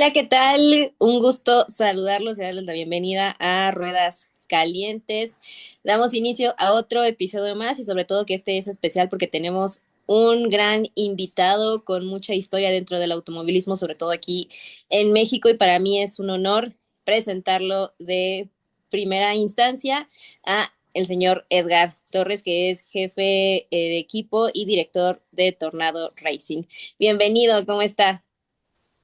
Hola, ¿qué tal? Un gusto saludarlos y darles la bienvenida a Ruedas Calientes. Damos inicio a otro episodio más y sobre todo que este es especial porque tenemos un gran invitado con mucha historia dentro del automovilismo, sobre todo aquí en México, y para mí es un honor presentarlo de primera instancia a el señor Edgar Torres, que es jefe de equipo y director de Tornado Racing. Bienvenido, ¿cómo está?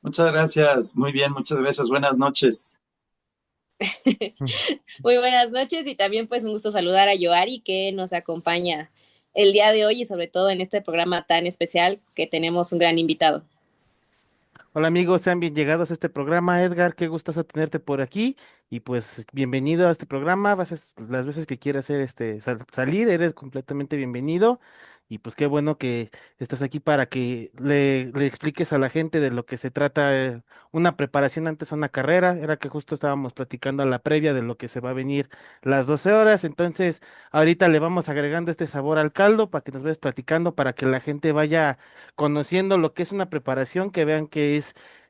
Muchas gracias, muy bien, muchas gracias, buenas noches. Muy buenas noches y también pues un gusto saludar a Yoari que nos acompaña el día de hoy y sobre todo en este programa tan especial que tenemos un gran invitado. Hola amigos, sean bien llegados a este programa. Edgar, qué gustazo tenerte por aquí y pues bienvenido a este programa. Las veces que quieras hacer salir, eres completamente bienvenido y pues qué bueno que estás aquí para que le expliques a la gente de lo que se trata una preparación antes a una carrera. Era que justo estábamos platicando a la previa de lo que se va a venir las 12 horas, entonces ahorita le vamos agregando este sabor al caldo para que nos vayas platicando para que la gente vaya conociendo lo que es una preparación, que vean que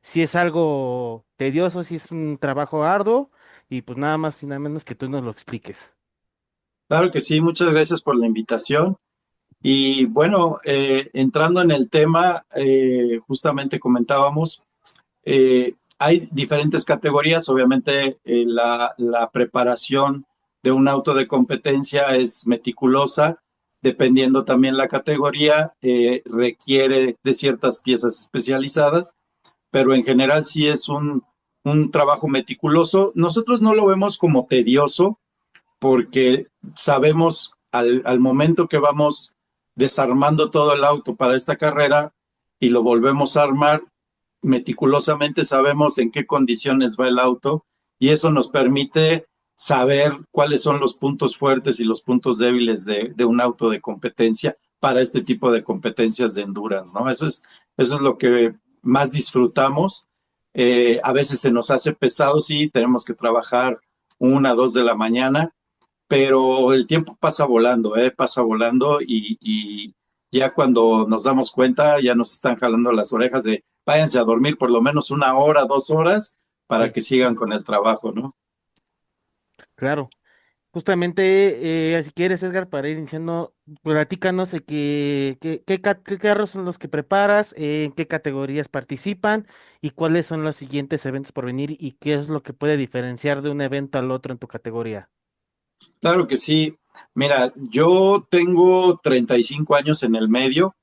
si es algo tedioso, si es un trabajo arduo, y pues nada más y nada menos que tú nos lo expliques. Claro que sí, muchas gracias por la invitación. Y bueno, entrando en el tema, justamente comentábamos, hay diferentes categorías, obviamente la preparación de un auto de competencia es meticulosa, dependiendo también la categoría, requiere de ciertas piezas especializadas, pero en general sí es un trabajo meticuloso. Nosotros no lo vemos como tedioso porque sabemos al momento que vamos desarmando todo el auto para esta carrera y lo volvemos a armar, meticulosamente sabemos en qué condiciones va el auto y eso nos permite saber cuáles son los puntos fuertes y los puntos débiles de un auto de competencia para este tipo de competencias de endurance, ¿no? Eso es lo que más disfrutamos. A veces se nos hace pesado, sí, tenemos que trabajar 1, 2 de la mañana, pero el tiempo pasa volando, pasa volando y ya cuando nos damos cuenta ya nos están jalando las orejas de váyanse a dormir por lo menos 1 hora, 2 horas para Sí, que sigan con el trabajo, ¿no? claro. Justamente, si quieres, Edgar, para ir iniciando, platícanos de qué carros son los que preparas, en qué categorías participan y cuáles son los siguientes eventos por venir y qué es lo que puede diferenciar de un evento al otro en tu categoría. Claro que sí. Mira, yo tengo 35 años en el medio.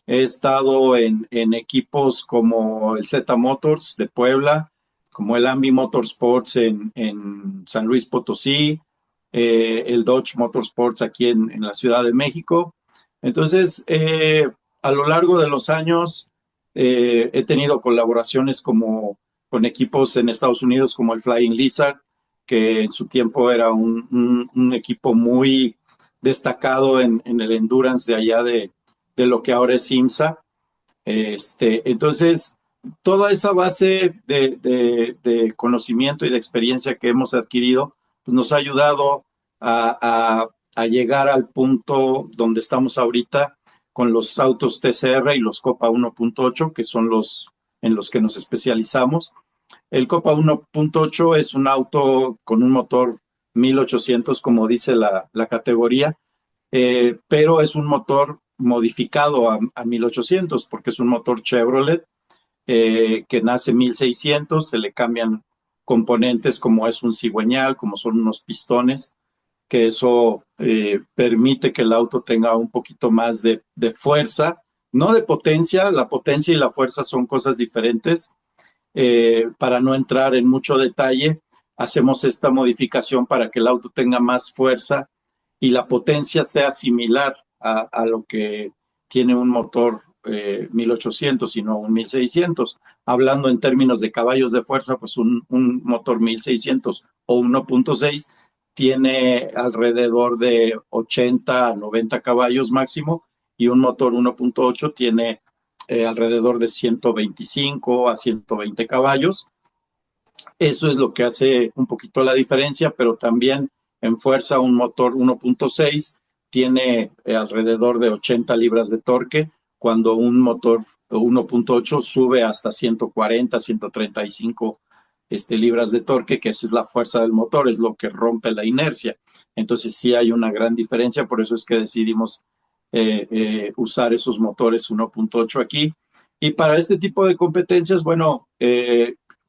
He estado en equipos como el Z Motors de Puebla, como el Ambi Motorsports en San Luis Potosí, el Dodge Motorsports aquí en la Ciudad de México. Entonces, a lo largo de los años, he tenido colaboraciones como con equipos en Estados Unidos como el Flying Lizard, que en su tiempo era un equipo muy destacado en el endurance de allá de lo que ahora es IMSA. Entonces, toda esa base de conocimiento y de experiencia que hemos adquirido, pues nos ha ayudado a llegar al punto donde estamos ahorita con los autos TCR y los Copa 1.8, que son los en los que nos especializamos. El Copa 1.8 es un auto con un motor 1800, como dice la categoría, pero es un motor modificado a 1800 porque es un motor Chevrolet que nace 1600, se le cambian componentes como es un cigüeñal, como son unos pistones, que eso permite que el auto tenga un poquito más de fuerza, no de potencia, la potencia y la fuerza son cosas diferentes. Para no entrar en mucho detalle, hacemos esta modificación para que el auto tenga más fuerza y la potencia sea similar a lo que tiene un motor 1800 y no un 1600. Hablando en términos de caballos de fuerza, pues un motor 1600 o 1.6 tiene alrededor de 80 a 90 caballos máximo y un motor 1.8 tiene alrededor de 125 a 120 caballos. Eso es lo que hace un poquito la diferencia, pero también en fuerza un motor 1.6 tiene alrededor de 80 libras de torque, cuando un motor 1.8 sube hasta 140, 135 libras de torque, que esa es la fuerza del motor, es lo que rompe la inercia. Entonces sí hay una gran diferencia, por eso es que decidimos usar esos motores 1.8 aquí. Y para este tipo de competencias, bueno,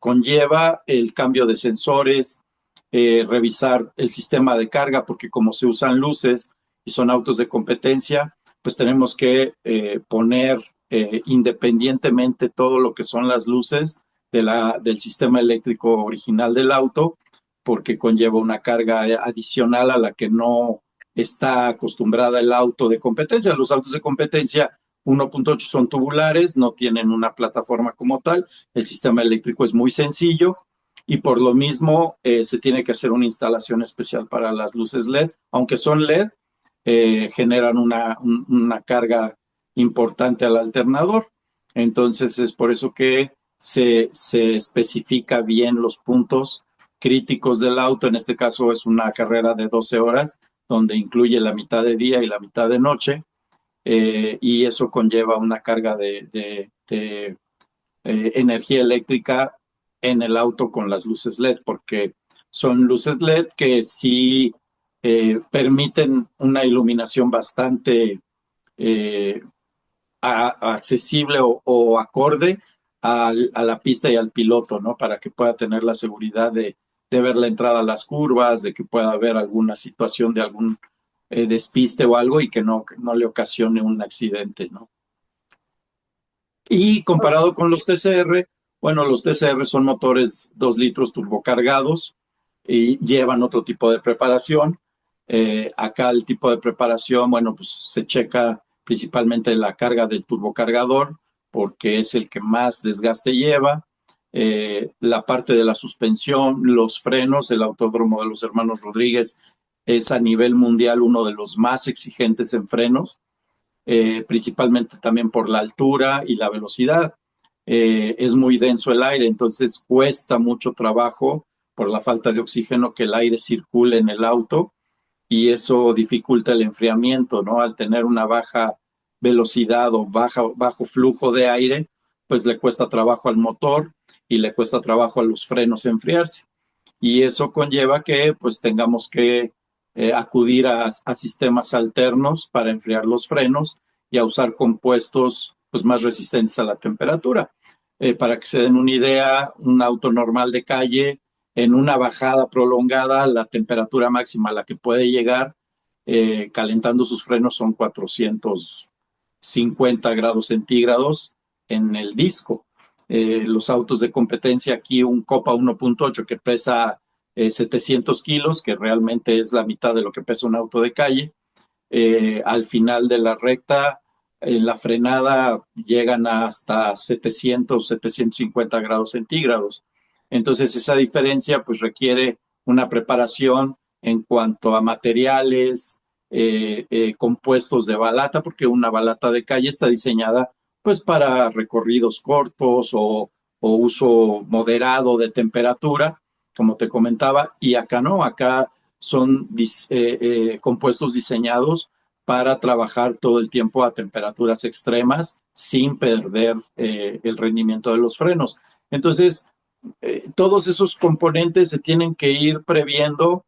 conlleva el cambio de sensores, revisar el sistema de carga, porque como se usan luces y son autos de competencia, pues tenemos que poner independientemente todo lo que son las luces del sistema eléctrico original del auto, porque conlleva una carga adicional a la que no está acostumbrada el auto de competencia. Los autos de competencia 1.8 son tubulares, no tienen una plataforma como tal, el sistema eléctrico es muy sencillo y por lo mismo se tiene que hacer una instalación especial para las luces LED, aunque son LED, generan una carga importante al alternador. Entonces es por eso que se especifica bien los puntos críticos del auto. En este caso es una carrera de 12 horas, donde incluye la mitad de día y la mitad de noche, y eso conlleva una carga de energía eléctrica en el auto con las luces LED, porque son luces LED que sí permiten una iluminación bastante eh, accesible o acorde a la pista y al piloto, ¿no? Para que pueda tener la seguridad de ver la entrada a las curvas, de que pueda haber alguna situación de algún despiste o algo y que no le ocasione un accidente, ¿no? Y comparado con los TCR, bueno, los TCR son motores 2 litros turbocargados y llevan otro tipo de preparación. Acá el tipo de preparación, bueno, pues se checa principalmente la carga del turbocargador porque es el que más desgaste lleva. La parte de la suspensión, los frenos, el Autódromo de los Hermanos Rodríguez es a nivel mundial uno de los más exigentes en frenos, principalmente también por la altura y la velocidad. Es muy denso el aire, entonces cuesta mucho trabajo por la falta de oxígeno que el aire circule en el auto y eso dificulta el enfriamiento, ¿no? Al tener una baja velocidad o bajo flujo de aire, pues le cuesta trabajo al motor y le cuesta trabajo a los frenos enfriarse. Y eso conlleva que pues tengamos que acudir a sistemas alternos para enfriar los frenos y a usar compuestos pues más resistentes a la temperatura. Para que se den una idea, un auto normal de calle en una bajada prolongada, la temperatura máxima a la que puede llegar calentando sus frenos son 450 grados centígrados en el disco. Los autos de competencia aquí, un Copa 1.8 que pesa 700 kilos, que realmente es la mitad de lo que pesa un auto de calle. Al final de la recta, en la frenada llegan hasta 700, 750 grados centígrados. Entonces esa diferencia pues requiere una preparación en cuanto a materiales, compuestos de balata, porque una balata de calle está diseñada pues para recorridos cortos o uso moderado de temperatura, como te comentaba, y acá no, acá son compuestos diseñados para trabajar todo el tiempo a temperaturas extremas sin perder el rendimiento de los frenos. Entonces, todos esos componentes se tienen que ir previendo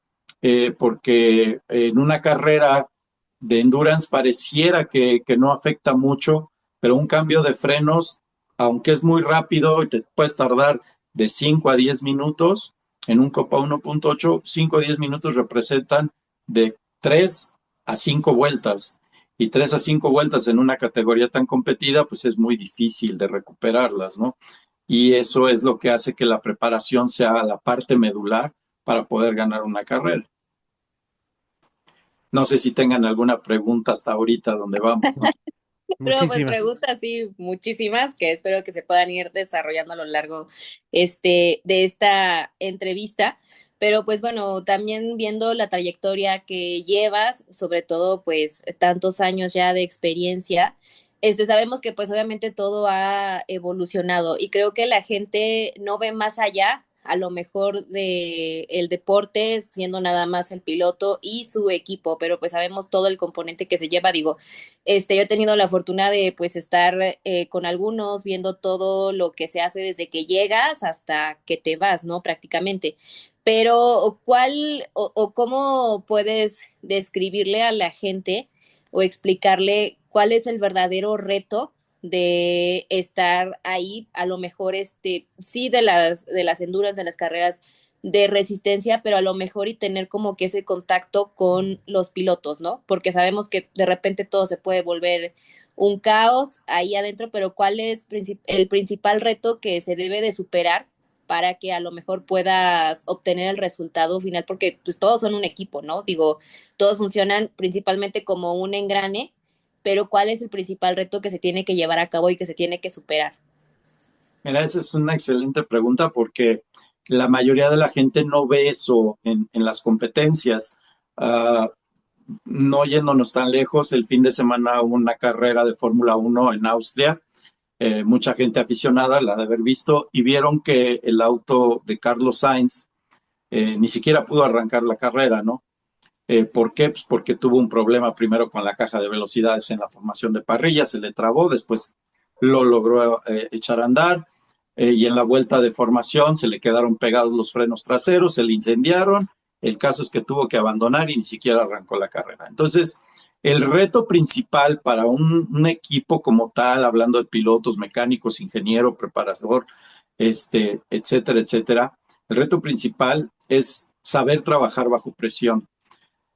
porque en una carrera de endurance pareciera que no afecta mucho, pero un cambio de frenos, aunque es muy rápido, te puedes tardar de 5 a 10 minutos. En un Copa 1.8, 5 a 10 minutos representan de 3 a 5 vueltas. Y 3 a 5 vueltas en una categoría tan competida, pues es muy difícil de recuperarlas, ¿no? Y eso es lo que hace que la preparación sea la parte medular para poder ganar una carrera. No sé si tengan alguna pregunta hasta ahorita donde vamos, ¿no? Pero pues Muchísimas. preguntas, sí, muchísimas que espero que se puedan ir desarrollando a lo largo de esta entrevista. Pero pues bueno, también viendo la trayectoria que llevas, sobre todo pues tantos años ya de experiencia, sabemos que pues obviamente todo ha evolucionado y creo que la gente no ve más allá a lo mejor de el deporte, siendo nada más el piloto y su equipo, pero pues sabemos todo el componente que se lleva. Digo, yo he tenido la fortuna de pues estar con algunos, viendo todo lo que se hace desde que llegas hasta que te vas, ¿no? Prácticamente. Pero, ¿cuál o cómo puedes describirle a la gente o explicarle cuál es el verdadero reto de estar ahí, a lo mejor sí de las enduras, de las carreras de resistencia, pero a lo mejor y tener como que ese contacto con los pilotos, ¿no? Porque sabemos que de repente todo se puede volver un caos ahí adentro, pero ¿cuál es el principal reto que se debe de superar para que a lo mejor puedas obtener el resultado final? Porque pues todos son un equipo, ¿no? Digo, todos funcionan principalmente como un engrane, pero ¿cuál es el principal reto que se tiene que llevar a cabo y que se tiene que superar? Mira, esa es una excelente pregunta porque la mayoría de la gente no ve eso en las competencias. Uh, no yéndonos tan lejos, el fin de semana hubo una carrera de Fórmula 1 en Austria. Mucha gente aficionada la de haber visto y vieron que el auto de Carlos Sainz ni siquiera pudo arrancar la carrera, ¿no? ¿Por qué? Pues porque tuvo un problema primero con la caja de velocidades en la formación de parrilla, se le trabó, después lo logró echar a andar y en la vuelta de formación se le quedaron pegados los frenos traseros, se le incendiaron. El caso es que tuvo que abandonar y ni siquiera arrancó la carrera. Entonces, el reto principal para un equipo como tal, hablando de pilotos, mecánicos, ingeniero, preparador, etcétera, etcétera, el reto principal es saber trabajar bajo presión.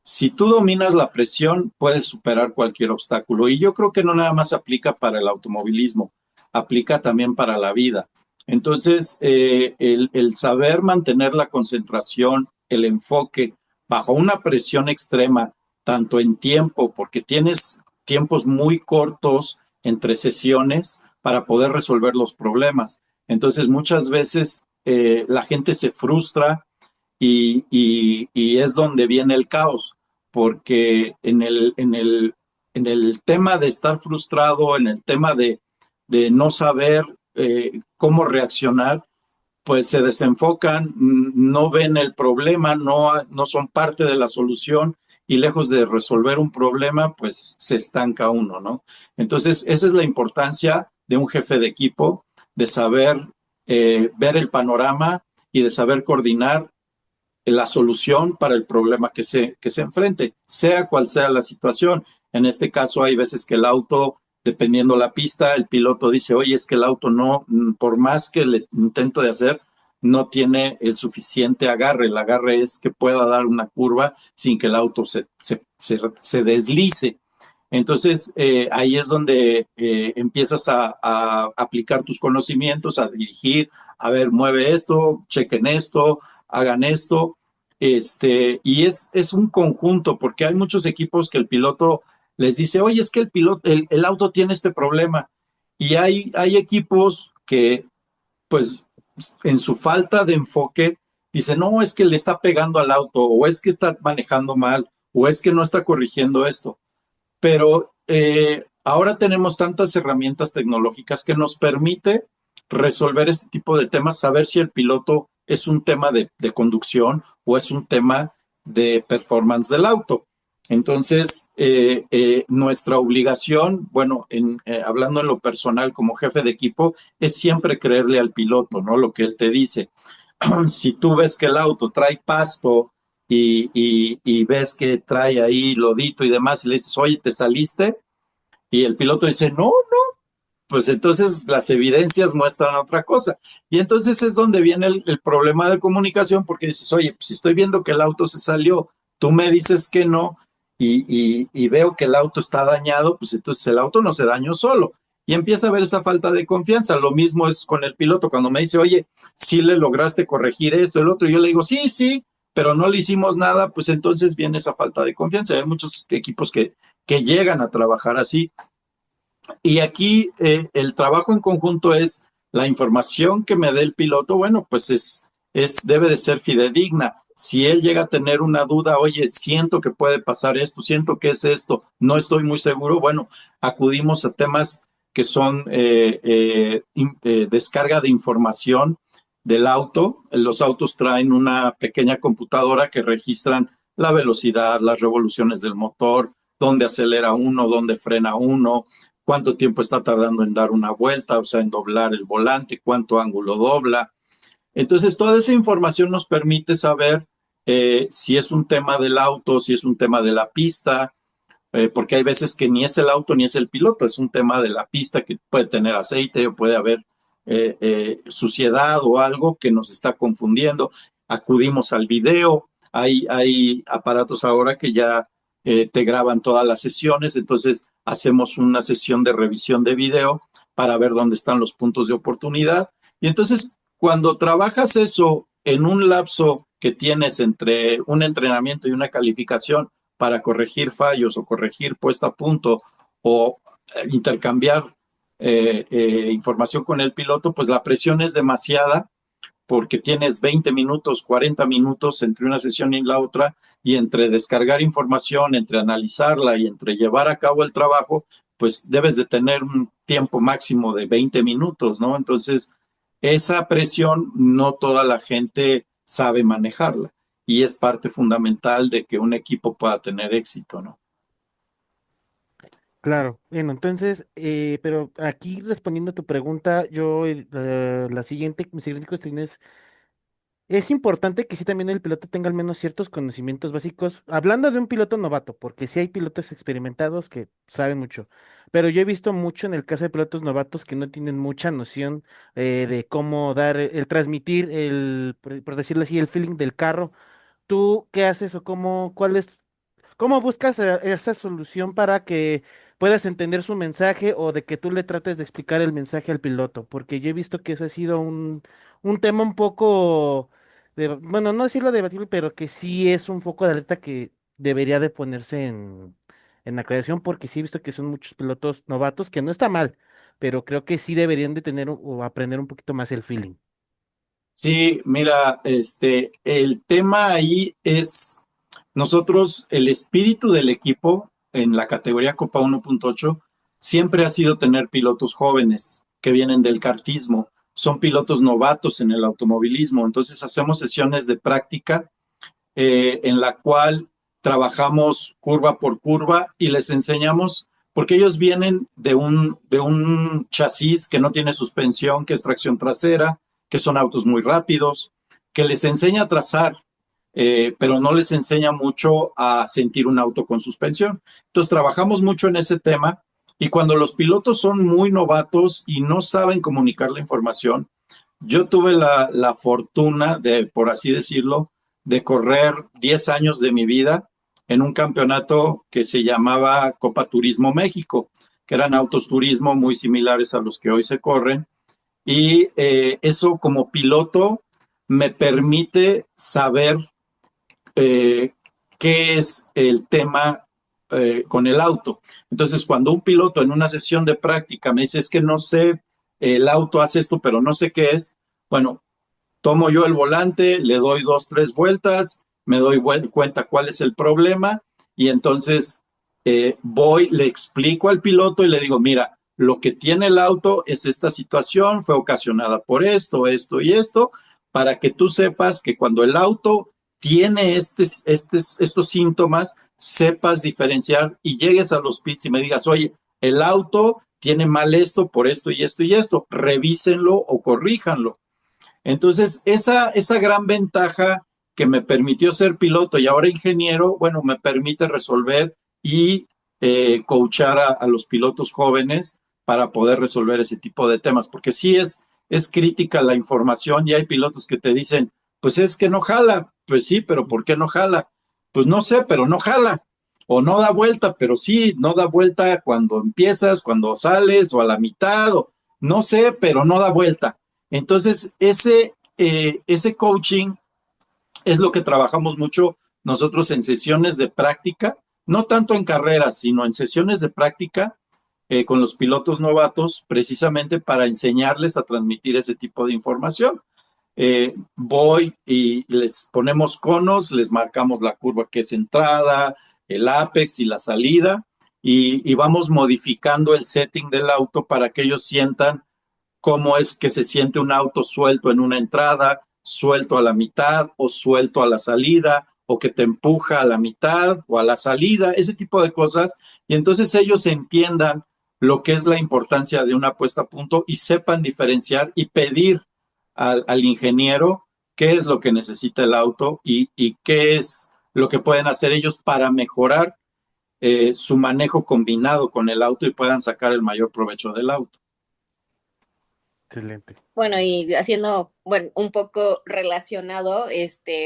Si tú dominas la presión, puedes superar cualquier obstáculo. Y yo creo que no nada más aplica para el automovilismo, aplica también para la vida. Entonces, el saber mantener la concentración, el enfoque bajo una presión extrema, tanto en tiempo, porque tienes tiempos muy cortos entre sesiones para poder resolver los problemas. Entonces, muchas veces la gente se frustra y es donde viene el caos, porque en el tema de estar frustrado, en el tema de no saber cómo reaccionar, pues se desenfocan, no ven el problema, no son parte de la solución y lejos de resolver un problema, pues se estanca uno, ¿no? Entonces, esa es la importancia de un jefe de equipo, de saber ver el panorama y de saber coordinar la solución para el problema que se enfrente, sea cual sea la situación. En este caso hay veces que el auto, dependiendo la pista, el piloto dice, oye, es que el auto no, por más que le intento de hacer, no tiene el suficiente agarre. El agarre es que pueda dar una curva sin que el auto se deslice. Entonces, ahí es donde empiezas a aplicar tus conocimientos, a dirigir, a ver, mueve esto, chequen esto, hagan esto. Y es un conjunto, porque hay muchos equipos que el piloto les dice, oye, es que el auto tiene este problema. Y hay equipos que, pues, en su falta de enfoque, dicen, no, es que le está pegando al auto, o es que está manejando mal, o es que no está corrigiendo esto. Pero ahora tenemos tantas herramientas tecnológicas que nos permite resolver este tipo de temas, saber si el piloto es un tema de conducción o es un tema de performance del auto. Entonces, nuestra obligación, bueno, hablando en lo personal como jefe de equipo, es siempre creerle al piloto, ¿no? Lo que él te dice. Si tú ves que el auto trae pasto y ves que trae ahí lodito y demás, y le dices, oye, ¿te saliste? Y el piloto dice, no, pues entonces las evidencias muestran otra cosa. Y entonces es donde viene el problema de comunicación, porque dices, oye, pues si estoy viendo que el auto se salió, tú me dices que no, y veo que el auto está dañado, pues entonces el auto no se dañó solo. Y empieza a haber esa falta de confianza. Lo mismo es con el piloto. Cuando me dice, oye, sí le lograste corregir esto, el otro, y yo le digo, sí, sí, pero no le hicimos nada, pues entonces viene esa falta de confianza. Hay muchos equipos que llegan a trabajar así. Y aquí el trabajo en conjunto es la información que me dé el piloto, bueno, pues debe de ser fidedigna. Si él llega a tener una duda, oye, siento que puede pasar esto, siento que es esto, no estoy muy seguro, bueno, acudimos a temas que son descarga de información del auto. Los autos traen una pequeña computadora que registran la velocidad, las revoluciones del motor, dónde acelera uno, dónde frena uno, cuánto tiempo está tardando en dar una vuelta, o sea, en doblar el volante, cuánto ángulo dobla. Entonces, toda esa información nos permite saber si es un tema del auto, si es un tema de la pista, porque hay veces que ni es el auto ni es el piloto, es un tema de la pista que puede tener aceite o puede haber suciedad o algo que nos está confundiendo. Acudimos al video, hay aparatos ahora que ya te graban todas las sesiones, entonces hacemos una sesión de revisión de video para ver dónde están los puntos de oportunidad. Y entonces, cuando trabajas eso en un lapso que tienes entre un entrenamiento y una calificación, para corregir fallos o corregir puesta a punto o intercambiar información con el piloto, pues la presión es demasiada porque tienes 20 minutos, 40 minutos entre una sesión y la otra, y entre descargar información, entre analizarla y entre llevar a cabo el trabajo, pues debes de tener un tiempo máximo de 20 minutos, ¿no? Entonces, esa presión no toda la gente sabe manejarla y es parte fundamental de que un equipo pueda tener éxito, ¿no? Claro, bueno, entonces, pero aquí respondiendo a tu pregunta, yo la siguiente, mi siguiente cuestión es importante que sí también el piloto tenga al menos ciertos conocimientos básicos, hablando de un piloto novato, porque sí hay pilotos experimentados que saben mucho, pero yo he visto mucho en el caso de pilotos novatos que no tienen mucha noción de cómo dar, el transmitir, por decirlo así, el feeling del carro. ¿Tú qué haces o cuál es ¿Cómo buscas esa solución para que puedas entender su mensaje o de que tú le trates de explicar el mensaje al piloto? Porque yo he visto que eso ha sido un tema un poco, bueno, no decirlo debatible, pero que sí es un poco de alerta que debería de ponerse en aclaración, porque sí he visto que son muchos pilotos novatos, que no está mal, pero creo que sí deberían de tener o aprender un poquito más el feeling. Sí, mira, el tema ahí es nosotros, el espíritu del equipo en la categoría Copa 1.8 siempre ha sido tener pilotos jóvenes que vienen del kartismo, son pilotos novatos en el automovilismo, entonces hacemos sesiones de práctica en la cual trabajamos curva por curva y les enseñamos, porque ellos vienen de un chasis que no tiene suspensión, que es tracción trasera, que son autos muy rápidos, que les enseña a trazar, pero no les enseña mucho a sentir un auto con suspensión. Entonces trabajamos mucho en ese tema y cuando los pilotos son muy novatos y no saben comunicar la información, yo tuve la fortuna de, por así decirlo, de correr 10 años de mi vida en un campeonato que se llamaba Copa Turismo México, que eran autos turismo muy similares a los que hoy se corren. Y eso como piloto me permite saber qué es el tema con el auto. Entonces, cuando un piloto en una sesión de práctica me dice, es que no sé, el auto hace esto, pero no sé qué es, bueno, tomo yo el volante, le doy 2, 3 vueltas, me doy cuenta cuál es el problema y entonces voy, le explico al piloto y le digo, mira, lo que tiene el auto es esta situación, fue ocasionada por esto, esto y esto, para que tú sepas que cuando el auto tiene estos síntomas, sepas diferenciar y llegues a los pits y me digas, oye, el auto tiene mal esto por esto y esto y esto, revísenlo o corríjanlo. Entonces, esa gran ventaja que me permitió ser piloto y ahora ingeniero, bueno, me permite resolver y coachar a los pilotos jóvenes para poder resolver ese tipo de temas, porque sí es crítica la información y hay pilotos que te dicen, pues es que no jala, pues sí, pero ¿por qué no jala? Pues no sé, pero no jala, o no da vuelta, pero sí, no da vuelta cuando empiezas, cuando sales o a la mitad, o no sé, pero no da vuelta. Entonces, ese coaching es lo que trabajamos mucho nosotros en sesiones de práctica, no tanto en carreras, sino en sesiones de práctica con los pilotos novatos, precisamente para enseñarles a transmitir ese tipo de información. Voy y les ponemos conos, les marcamos la curva que es entrada, el apex y la salida, y vamos modificando el setting del auto para que ellos sientan cómo es que se siente un auto suelto en una entrada, suelto a la mitad o suelto a la salida, o que te empuja a la mitad o a la salida, ese tipo de cosas. Y entonces ellos entiendan lo que es la importancia de una puesta a punto y sepan diferenciar y pedir al ingeniero qué es lo que necesita el auto y qué es lo que pueden hacer ellos para mejorar su manejo combinado con el auto y puedan sacar el mayor provecho del auto. Excelente. Bueno, y haciendo, bueno, un poco relacionado,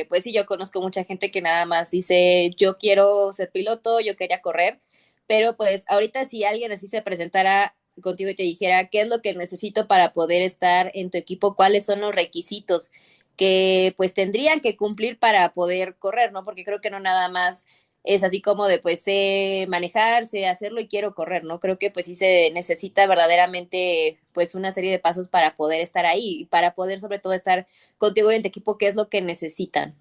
pues sí, yo conozco mucha gente que nada más dice, yo quiero ser piloto, yo quería correr, pero pues ahorita si alguien así se presentara contigo y te dijera, ¿qué es lo que necesito para poder estar en tu equipo? ¿Cuáles son los requisitos que pues tendrían que cumplir para poder correr, ¿no? Porque creo que no nada más es así como de pues sé manejar, sé hacerlo y quiero correr, ¿no? Creo que pues sí se necesita verdaderamente pues una serie de pasos para poder estar ahí y para poder sobre todo estar contigo y en tu equipo, ¿qué es lo que necesitan?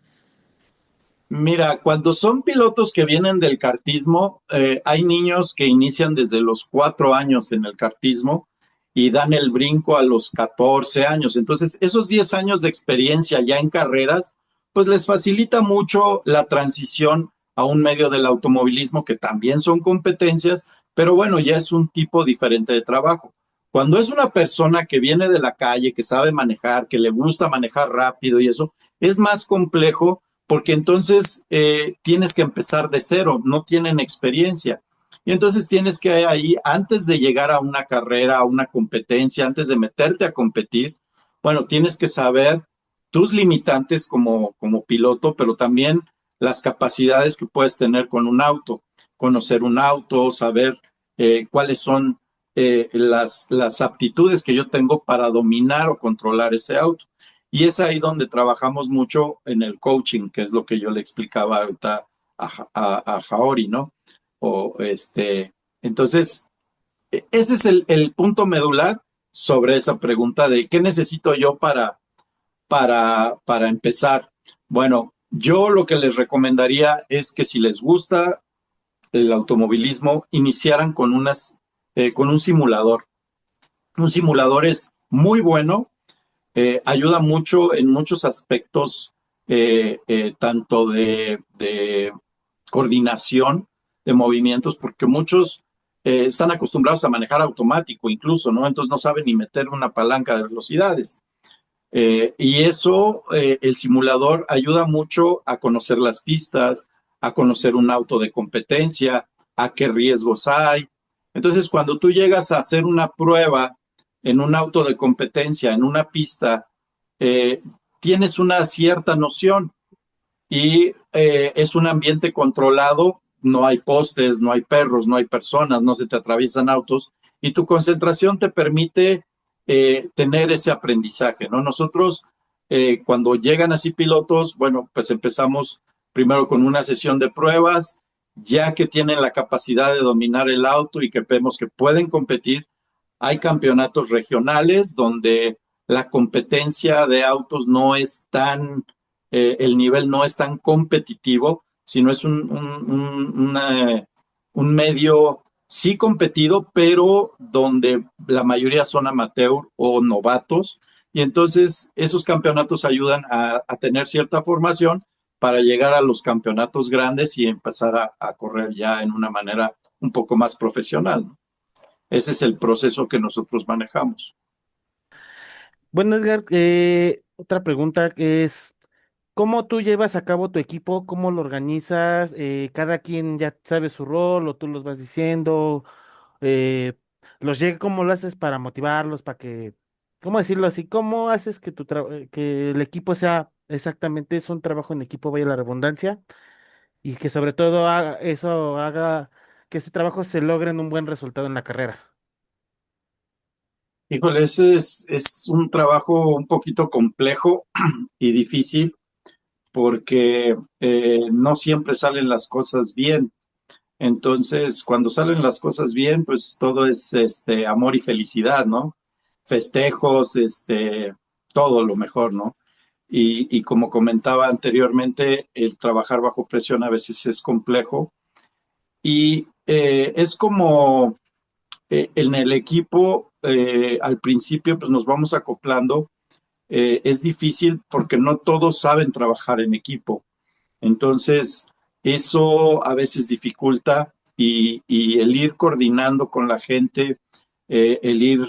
Mira, cuando son pilotos que vienen del kartismo, hay niños que inician desde los 4 años en el kartismo y dan el brinco a los 14 años. Entonces, esos 10 años de experiencia ya en carreras, pues les facilita mucho la transición a un medio del automovilismo que también son competencias, pero bueno, ya es un tipo diferente de trabajo. Cuando es una persona que viene de la calle, que sabe manejar, que le gusta manejar rápido y eso, es más complejo porque entonces tienes que empezar de cero, no tienen experiencia. Y entonces tienes que ahí, antes de llegar a una carrera, a una competencia, antes de meterte a competir, bueno, tienes que saber tus limitantes como piloto, pero también las capacidades que puedes tener con un auto, conocer un auto, saber cuáles son las aptitudes que yo tengo para dominar o controlar ese auto. Y es ahí donde trabajamos mucho en el coaching, que es lo que yo le explicaba ahorita a Jaori, ¿no? O entonces, ese es el punto medular sobre esa pregunta de qué necesito yo para empezar. Bueno, yo lo que les recomendaría es que si les gusta el automovilismo, iniciaran con un simulador. Un simulador es muy bueno, ayuda mucho en muchos aspectos, tanto de coordinación de movimientos, porque muchos están acostumbrados a manejar automático incluso, ¿no? Entonces no saben ni meter una palanca de velocidades. Y eso, el simulador ayuda mucho a conocer las pistas, a conocer un auto de competencia, a qué riesgos hay. Entonces, cuando tú llegas a hacer una prueba en un auto de competencia, en una pista, eh, tienes una cierta noción y es un ambiente controlado, no hay postes, no hay perros, no hay personas, no se te atraviesan autos y tu concentración te permite tener ese aprendizaje, ¿no? Nosotros, cuando llegan así pilotos, bueno, pues empezamos primero con una sesión de pruebas, ya que tienen la capacidad de dominar el auto y que vemos que pueden competir, hay campeonatos regionales donde la competencia de autos no es tan, el nivel no es tan competitivo, sino es un medio sí competido, pero donde la mayoría son amateur o novatos. Y entonces esos campeonatos ayudan a tener cierta formación para llegar a los campeonatos grandes y empezar a correr ya en una manera un poco más profesional, ¿no? Ese es el proceso que nosotros manejamos. Bueno, Edgar, otra pregunta es, ¿cómo tú llevas a cabo tu equipo? ¿Cómo lo organizas? ¿Cada quien ya sabe su rol o tú los vas diciendo? ¿Cómo lo haces para motivarlos, para que, cómo decirlo así? ¿Cómo haces que que el equipo sea exactamente es un trabajo en equipo, vaya la redundancia, y que sobre todo eso haga que ese trabajo se logre en un buen resultado en la carrera? Híjole, ese es un trabajo un poquito complejo y difícil porque no siempre salen las cosas bien. Entonces, cuando salen las cosas bien, pues todo es amor y felicidad, ¿no? Festejos, todo lo mejor, ¿no? Y como comentaba anteriormente, el trabajar bajo presión a veces es complejo y es como en el equipo al principio pues nos vamos acoplando. Es difícil porque no todos saben trabajar en equipo. Entonces, eso a veces dificulta y el ir coordinando con la gente, el ir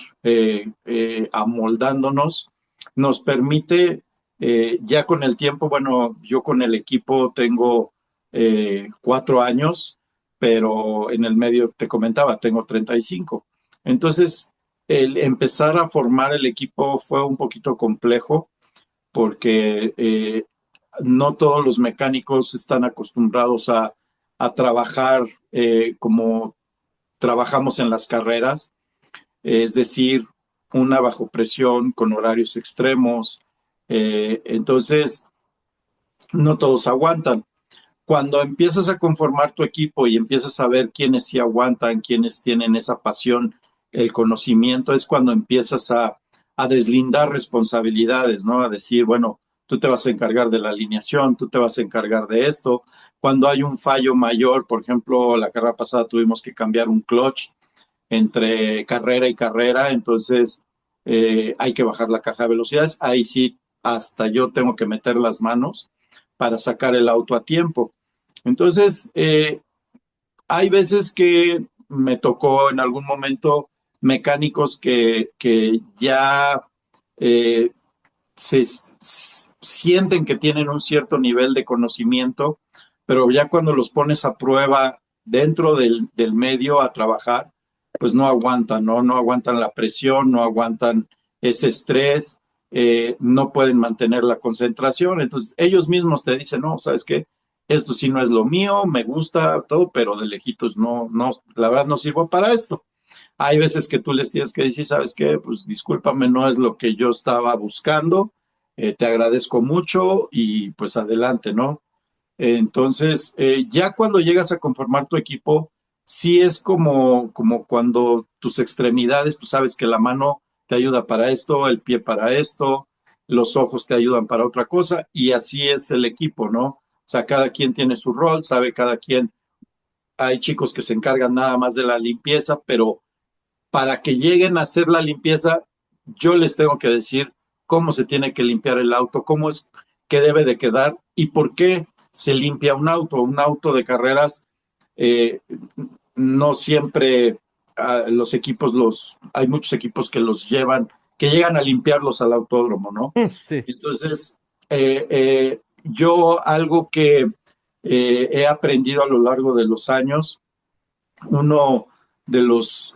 amoldándonos, nos permite ya con el tiempo, bueno, yo con el equipo tengo 4 años, pero en el medio te comentaba, tengo 35. Entonces, el empezar a formar el equipo fue un poquito complejo porque no todos los mecánicos están acostumbrados a trabajar como trabajamos en las carreras, es decir, una bajo presión con horarios extremos. Entonces, no todos aguantan. Cuando empiezas a conformar tu equipo y empiezas a ver quiénes sí aguantan, quiénes tienen esa pasión, el conocimiento, es cuando empiezas a deslindar responsabilidades, ¿no? A decir, bueno, tú te vas a encargar de la alineación, tú te vas a encargar de esto. Cuando hay un fallo mayor, por ejemplo, la carrera pasada tuvimos que cambiar un clutch entre carrera y carrera, entonces hay que bajar la caja de velocidades. Ahí sí, hasta yo tengo que meter las manos para sacar el auto a tiempo. Entonces, hay veces que me tocó en algún momento mecánicos que ya eh, sienten que tienen un cierto nivel de conocimiento, pero ya cuando los pones a prueba dentro del medio a trabajar, pues no aguantan, ¿no? No aguantan la presión, no aguantan ese estrés, no pueden mantener la concentración. Entonces, ellos mismos te dicen, no, ¿sabes qué? Esto sí no es lo mío, me gusta todo, pero de lejitos no, la verdad no sirvo para esto. Hay veces que tú les tienes que decir, ¿sabes qué? Pues discúlpame, no es lo que yo estaba buscando, te agradezco mucho y pues adelante, ¿no? Entonces, ya cuando llegas a conformar tu equipo, sí es como cuando tus extremidades, pues sabes que la mano te ayuda para esto, el pie para esto, los ojos te ayudan para otra cosa, y así es el equipo, ¿no? O sea, cada quien tiene su rol, sabe cada quien. Hay chicos que se encargan nada más de la limpieza, pero para que lleguen a hacer la limpieza, yo les tengo que decir cómo se tiene que limpiar el auto, cómo es que debe de quedar y por qué se limpia un auto. Un auto de carreras, eh, no siempre los equipos, hay muchos equipos que los llevan, que llegan a limpiarlos al autódromo, ¿no? Sí. Entonces, yo algo que he aprendido a lo largo de los años, uno de los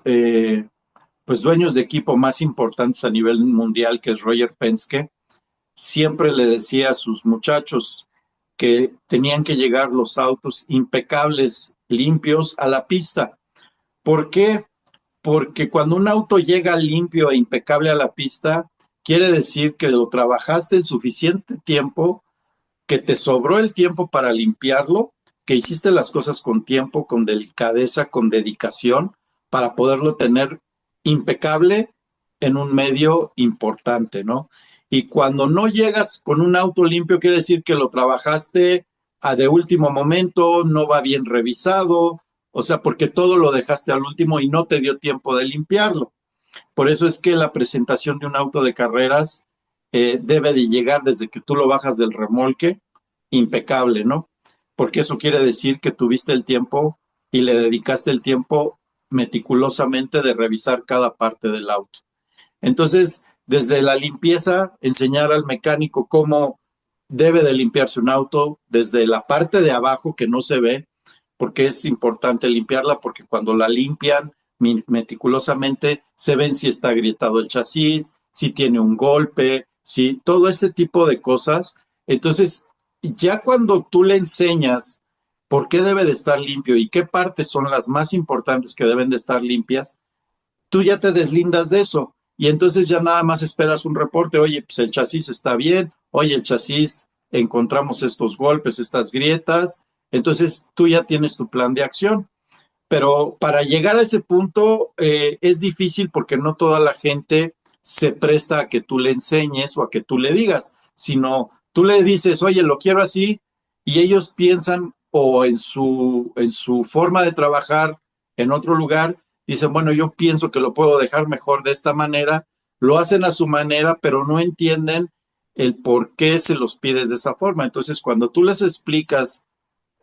pues dueños de equipo más importantes a nivel mundial, que es Roger Penske, siempre le decía a sus muchachos que tenían que llegar los autos impecables, limpios a la pista. ¿Por qué? Porque cuando un auto llega limpio e impecable a la pista, quiere decir que lo trabajaste el suficiente tiempo, que te sobró el tiempo para limpiarlo, que hiciste las cosas con tiempo, con delicadeza, con dedicación, para poderlo tener impecable en un medio importante, ¿no? Y cuando no llegas con un auto limpio, quiere decir que lo trabajaste a de último momento, no va bien revisado, o sea, porque todo lo dejaste al último y no te dio tiempo de limpiarlo. Por eso es que la presentación de un auto de carreras debe de llegar desde que tú lo bajas del remolque, impecable, ¿no? Porque eso quiere decir que tuviste el tiempo y le dedicaste el tiempo meticulosamente de revisar cada parte del auto. Entonces, desde la limpieza, enseñar al mecánico cómo debe de limpiarse un auto, desde la parte de abajo que no se ve, porque es importante limpiarla, porque cuando la limpian meticulosamente se ven si está agrietado el chasis, si tiene un golpe, si todo ese tipo de cosas. Entonces, ya cuando tú le enseñas por qué debe de estar limpio y qué partes son las más importantes que deben de estar limpias, tú ya te deslindas de eso y entonces ya nada más esperas un reporte, oye, pues el chasis está bien, oye, el chasis encontramos estos golpes, estas grietas, entonces tú ya tienes tu plan de acción. Pero para llegar a ese punto es difícil porque no toda la gente se presta a que tú le enseñes o a que tú le digas, sino tú le dices, oye, lo quiero así, y ellos piensan o en su forma de trabajar en otro lugar, dicen, bueno, yo pienso que lo puedo dejar mejor de esta manera, lo hacen a su manera, pero no entienden el por qué se los pides de esa forma. Entonces, cuando tú les explicas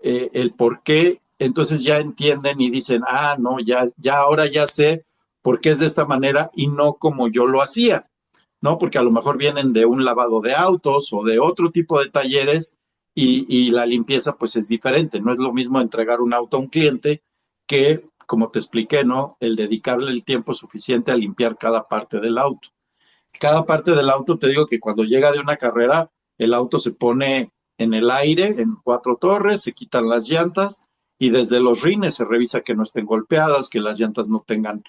el por qué, entonces ya entienden y dicen, ah, no, ya ahora ya sé por qué es de esta manera y no como yo lo hacía, ¿no? Porque a lo mejor vienen de un lavado de autos o de otro tipo de talleres y la limpieza pues es diferente. No es lo mismo entregar un auto a un cliente que, como te expliqué, ¿no? El dedicarle el tiempo suficiente a limpiar cada parte del auto. Cada parte del auto, te digo que cuando llega de una carrera, el auto se pone en el aire, en cuatro torres, se quitan las llantas y desde los rines se revisa que no estén golpeadas, que las llantas no tengan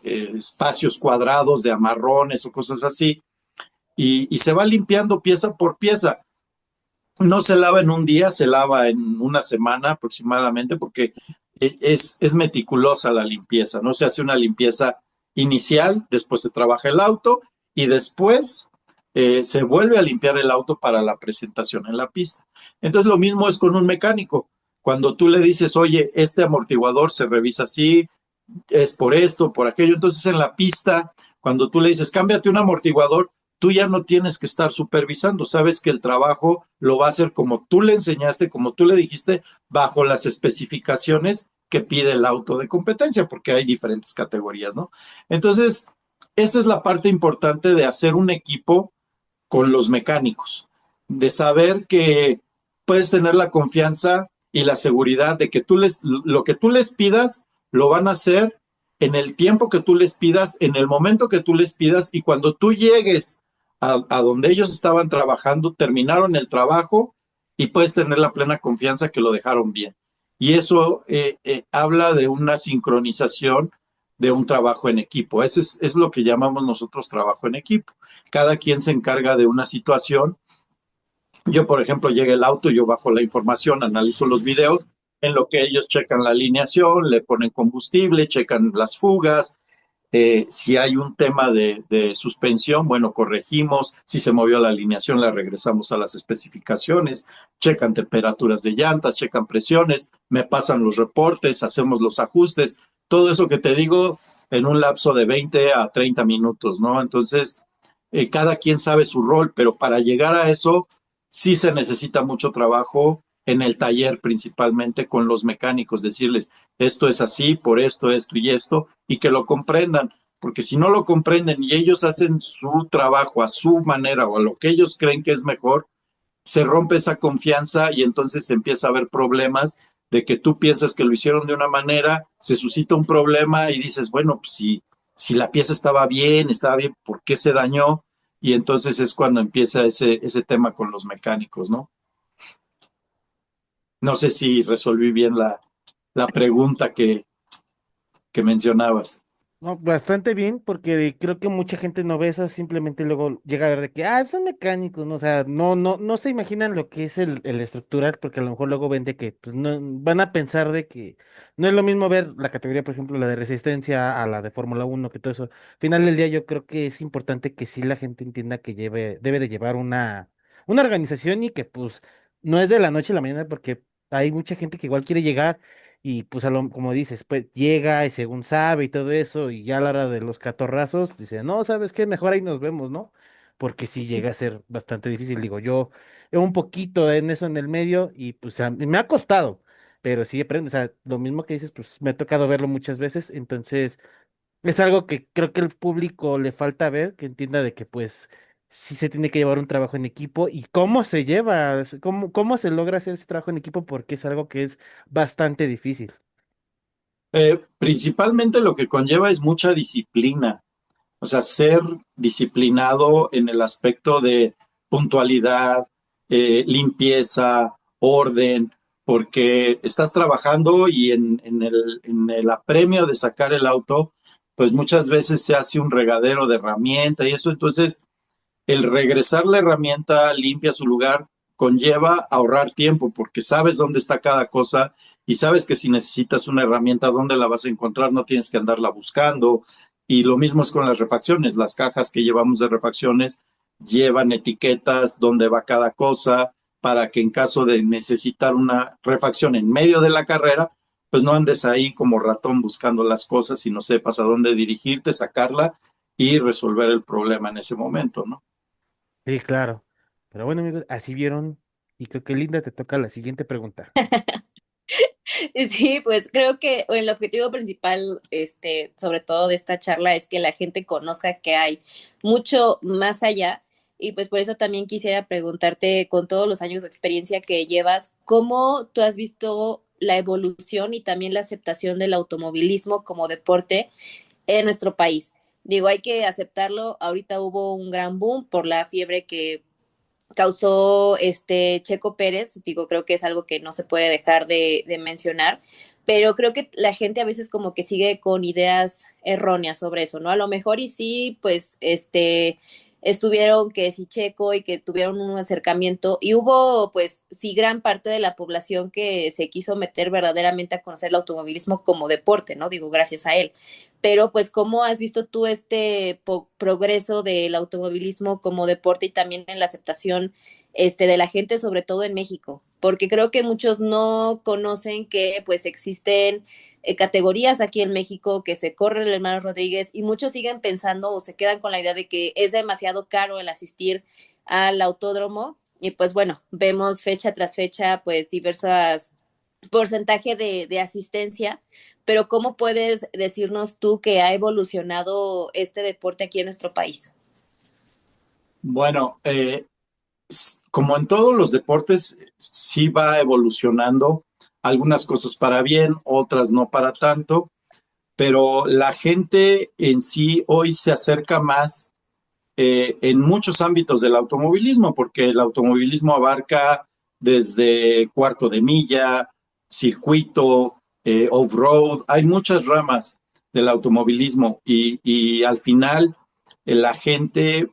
espacios cuadrados de amarrones o cosas así. Y se va limpiando pieza por pieza. No se lava en un día, se lava en una semana aproximadamente, porque es meticulosa la limpieza, ¿no? Se hace una limpieza inicial, después se trabaja el auto y después se vuelve a limpiar el auto para la presentación en la pista. Entonces lo mismo es con un mecánico. Cuando tú le dices, oye, este amortiguador se revisa así, es por esto, por aquello. Entonces en la pista, cuando tú le dices, cámbiate un amortiguador, tú ya no tienes que estar supervisando. Sabes que el trabajo lo va a hacer como tú le enseñaste, como tú le dijiste, bajo las especificaciones que pide el auto de competencia, porque hay diferentes categorías, ¿no? Entonces, esa es la parte importante de hacer un equipo con los mecánicos, de saber que puedes tener la confianza y la seguridad de que lo que tú les pidas, lo van a hacer en el tiempo que tú les pidas, en el momento que tú les pidas, y cuando tú llegues a donde ellos estaban trabajando, terminaron el trabajo y puedes tener la plena confianza que lo dejaron bien. Y eso habla de una sincronización de un trabajo en equipo. Ese es lo que llamamos nosotros trabajo en equipo. Cada quien se encarga de una situación. Yo, por ejemplo, llega el auto, yo bajo la información, analizo los videos, en lo que ellos checan la alineación, le ponen combustible, checan las fugas. Si hay un tema de suspensión, bueno, corregimos. Si se movió la alineación, la regresamos a las especificaciones. Checan temperaturas de llantas, checan presiones, me pasan los reportes, hacemos los ajustes. Todo eso que te digo en un lapso de 20 a 30 minutos, ¿no? Entonces, cada quien sabe su rol, pero para llegar a eso sí se necesita mucho trabajo en el taller, principalmente con los mecánicos, decirles, esto es así, por esto y esto, y que lo comprendan, porque si no lo comprenden y ellos hacen su trabajo a su manera o a lo que ellos creen que es mejor, se rompe esa confianza y entonces empieza a haber problemas de que tú piensas que lo hicieron de una manera, se suscita un problema y dices, bueno, pues si la pieza estaba bien, ¿por qué se dañó? Y entonces es cuando empieza ese tema con los mecánicos, ¿no? No sé si resolví bien la pregunta que mencionabas. No, bastante bien, porque creo que mucha gente no ve eso, simplemente luego llega a ver de que, ah, son mecánicos, ¿no? O sea, no se imaginan lo que es el estructural, porque a lo mejor luego ven de que, pues, no, van a pensar de que no es lo mismo ver la categoría, por ejemplo, la de resistencia a la de Fórmula Uno que todo eso. Al final del día yo creo que es importante que sí la gente entienda que debe de llevar una organización y que, pues, no es de la noche a la mañana, porque hay mucha gente que igual quiere llegar. Y pues como dices, pues llega y según sabe y todo eso, y ya a la hora de los catorrazos, dice, no, ¿sabes qué? Mejor ahí nos vemos, ¿no? Porque sí llega a ser bastante difícil. Digo, yo un poquito en eso en el medio y pues me ha costado, pero sí aprendo. O sea, lo mismo que dices, pues me ha tocado verlo muchas veces, entonces es algo que creo que el público le falta ver, que entienda de que pues sí se tiene que llevar un trabajo en equipo y cómo se lleva, cómo se logra hacer ese trabajo en equipo, porque es algo que es bastante difícil. Principalmente lo que conlleva es mucha disciplina, o sea, ser disciplinado en el aspecto de puntualidad, limpieza, orden, porque estás trabajando y en el apremio de sacar el auto, pues muchas veces se hace un regadero de herramienta y eso, entonces el regresar la herramienta limpia a su lugar conlleva ahorrar tiempo porque sabes dónde está cada cosa y sabes que si necesitas una herramienta, dónde la vas a encontrar, no tienes que andarla buscando. Y lo mismo es con las refacciones. Las cajas que llevamos de refacciones llevan etiquetas donde va cada cosa para que en caso de necesitar una refacción en medio de la carrera, pues no andes ahí como ratón buscando las cosas y no sepas a dónde dirigirte, sacarla y resolver el problema en ese momento, ¿no? Sí, claro. Pero bueno, amigos, así vieron. Y creo que Linda te toca la siguiente pregunta. Sí, pues creo que el objetivo principal, sobre todo de esta charla, es que la gente conozca que hay mucho más allá. Y pues por eso también quisiera preguntarte, con todos los años de experiencia que llevas, ¿cómo tú has visto la evolución y también la aceptación del automovilismo como deporte en nuestro país? Digo, hay que aceptarlo. Ahorita hubo un gran boom por la fiebre que causó Checo Pérez. Digo, creo que es algo que no se puede dejar de mencionar, pero creo que la gente a veces como que sigue con ideas erróneas sobre eso, ¿no? A lo mejor y sí, pues estuvieron que sí Checo y que tuvieron un acercamiento y hubo pues sí gran parte de la población que se quiso meter verdaderamente a conocer el automovilismo como deporte, ¿no? Digo, gracias a él. Pero pues, ¿cómo has visto tú este progreso del automovilismo como deporte y también en la aceptación de la gente, sobre todo en México? Porque creo que muchos no conocen que pues existen categorías aquí en México que se corren el hermano Rodríguez y muchos siguen pensando o se quedan con la idea de que es demasiado caro el asistir al autódromo y pues bueno, vemos fecha tras fecha pues diversas porcentaje de asistencia, pero ¿cómo puedes decirnos tú que ha evolucionado este deporte aquí en nuestro país? Bueno, como en todos los deportes, sí va evolucionando, algunas cosas para bien, otras no para tanto, pero la gente en sí hoy se acerca más en muchos ámbitos del automovilismo, porque el automovilismo abarca desde cuarto de milla, circuito, off-road, hay muchas ramas del automovilismo y al final la gente,